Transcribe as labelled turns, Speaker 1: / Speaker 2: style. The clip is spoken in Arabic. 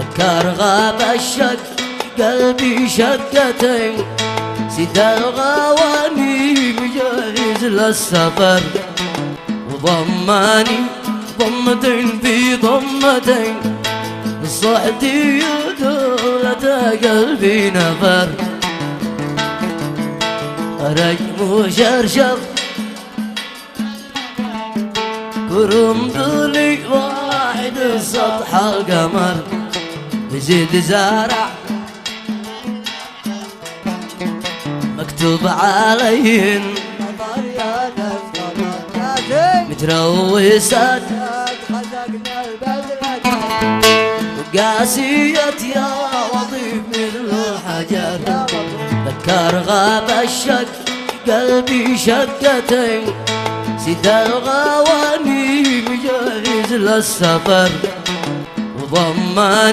Speaker 1: ذكر غاب الشك قلبي شقتين، سيد الغواني مجهز للسفر، وضماني ضمتين في ضمتين، صعدي ودولة قلبي نفر، رجم شرشف كرم ذلي واحد سطح القمر، يزيد زارع مكتوب عليهن متروسات وقاسية يا وظيف مثل الحجر، ذكر غاب الشك قلبي شقتين، سيد الغواني مجهز للسفر، وضماني